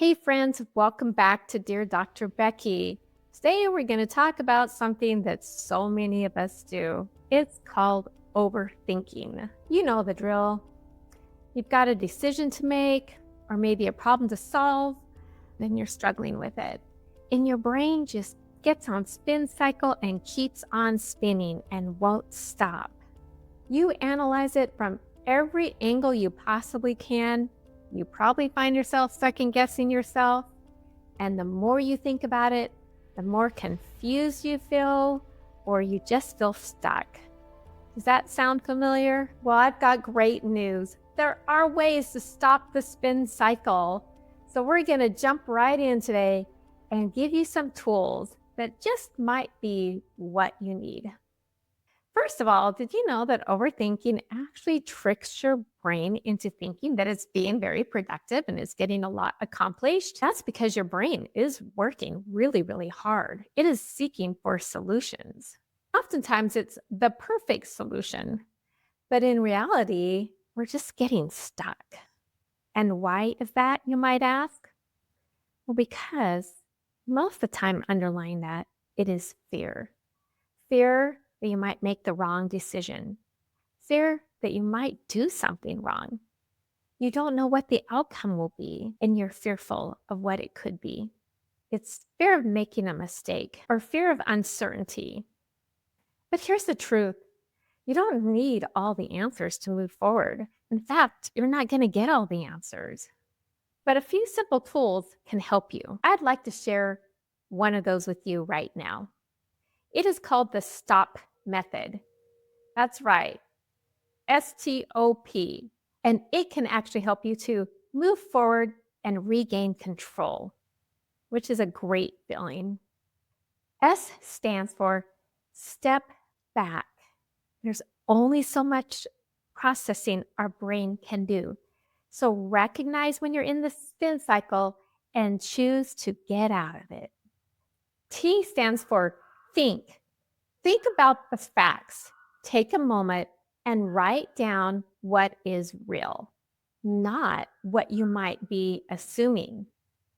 Hey friends, welcome back to Dear Dr. Becky. Today we're going to talk about something that so many of us do. It's called overthinking. You know the drill. You've got a decision to make or maybe a problem to solve, then you're struggling with it. And your brain just gets on spin cycle and keeps on spinning and won't stop. You analyze it from every angle you possibly can. You probably find yourself second guessing yourself. And the more you think about it, the more confused you feel, or you just feel stuck. Does that sound familiar? Well, I've got great news. There are ways to stop the spin cycle. So we're going to jump right in today and give you some tools that just might be what you need. First of all, did you know that overthinking actually tricks your brain into thinking that it's being very productive and it's getting a lot accomplished? That's because your brain is working really, really hard. It is seeking for solutions. Oftentimes, it's the perfect solution, but in reality, we're just getting stuck. And why is that, you might ask? Well, because most of the time underlying that, it is fear. Fear that you might make the wrong decision. Fear that you might do something wrong. You don't know what the outcome will be, and you're fearful of what it could be. It's fear of making a mistake or fear of uncertainty. But here's the truth. You don't need all the answers to move forward. In fact, you're not going to get all the answers. But a few simple tools can help you. I'd like to share one of those with you right now. It is called the STOP method. That's right, STOP. And it can actually help you to move forward and regain control, which is a great feeling. S stands for step back. There's only so much processing our brain can do. So recognize when you're in the spin cycle and choose to get out of it. T stands for think. Think about the facts. Take a moment and write down what is real, not what you might be assuming.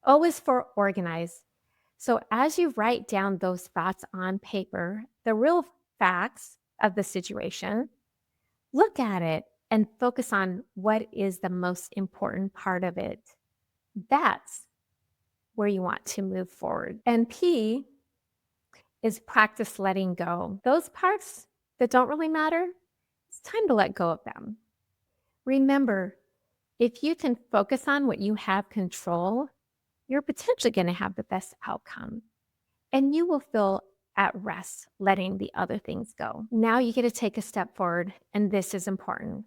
O is for organize. So as you write down those thoughts on paper, the real facts of the situation, look at it and focus on what is the most important part of it. That's where you want to move forward. And P is practice letting go. Those parts that don't really matter, it's time to let go of them. Remember, if you can focus on what you have control, you're potentially going to have the best outcome. And you will feel at rest letting the other things go. Now you get to take a step forward, and this is important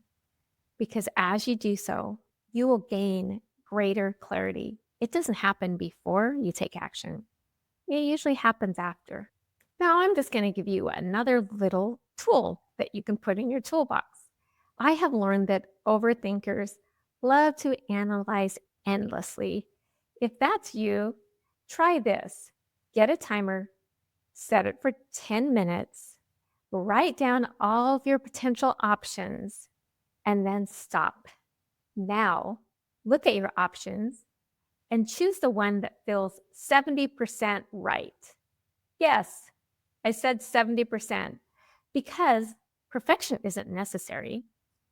because as you do so, you will gain greater clarity. It doesn't happen before you take action. It usually happens after. Now I'm just going to give you another little tool that you can put in your toolbox. I have learned that overthinkers love to analyze endlessly. If that's you, try this. Get a timer, set it for 10 minutes, write down all of your potential options, and then stop. Now, look at your options and choose the one that feels 70% right. Yes, I said 70% because perfection isn't necessary.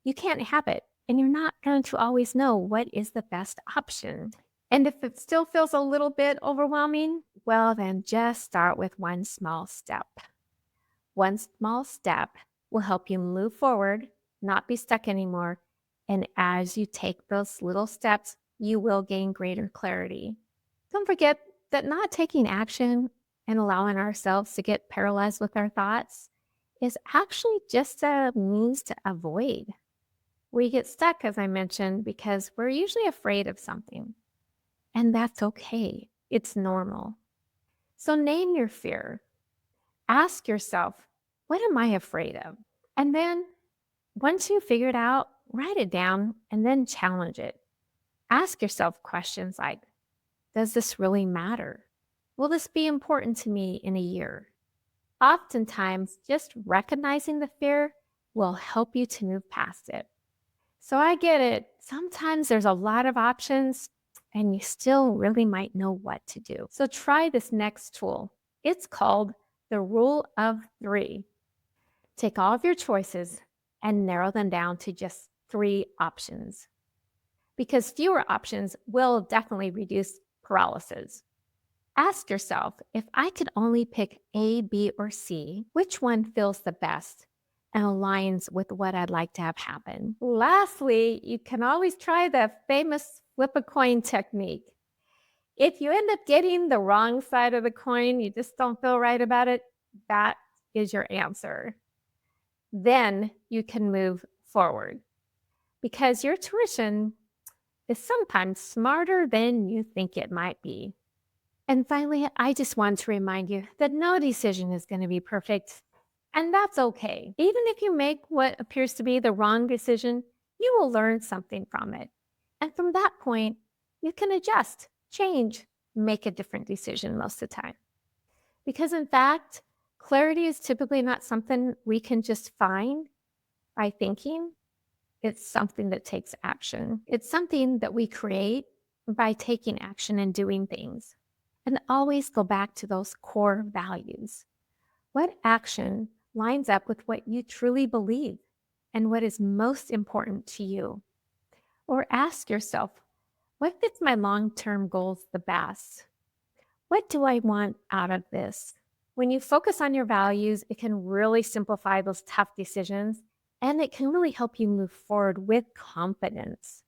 You can't have it, and you're not going to always know what is the best option. And if it still feels a little bit overwhelming, well, then just start with one small step. One small step will help you move forward, not be stuck anymore. And as you take those little steps, you will gain greater clarity. Don't forget that not taking action and allowing ourselves to get paralyzed with our thoughts is actually just a means to avoid. We get stuck, as I mentioned, because we're usually afraid of something. And that's okay. It's normal. So name your fear. Ask yourself, what am I afraid of? And then once you figure it out, write it down and then challenge it. Ask yourself questions like, does this really matter? Will this be important to me in a year? Oftentimes, just recognizing the fear will help you to move past it. So I get it. Sometimes there's a lot of options and you still really might know what to do. So try this next tool. It's called the rule of three. Take all of your choices and narrow them down to just 3 options, because fewer options will definitely reduce paralysis. Ask yourself, if I could only pick A, B, or C, which one feels the best and aligns with what I'd like to have happen? Lastly, you can always try the famous flip a coin technique. If you end up getting the wrong side of the coin, you just don't feel right about it, that is your answer. Then you can move forward, because your tuition is sometimes smarter than you think it might be. And finally, I just want to remind you that no decision is going to be perfect, and that's okay. Even if you make what appears to be the wrong decision, you will learn something from it. And from that point, you can adjust, change, make a different decision most of the time. Because in fact, clarity is typically not something we can just find by thinking. It's something that takes action. It's something that we create by taking action and doing things. And always go back to those core values. What action lines up with what you truly believe and what is most important to you? Or ask yourself, what fits my long-term goals the best? What do I want out of this? When you focus on your values, it can really simplify those tough decisions, and it can really help you move forward with confidence.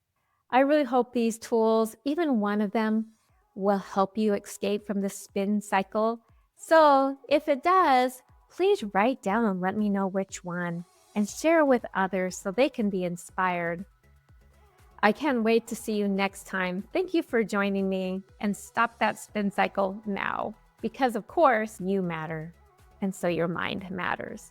I really hope these tools, even one of them, will help you escape from the spin cycle. So if it does, please write down and let me know which one, and share with others so they can be inspired. I can't wait to see you next time. Thank you for joining me, and stop that spin cycle now, because of course you matter, and so your mind matters.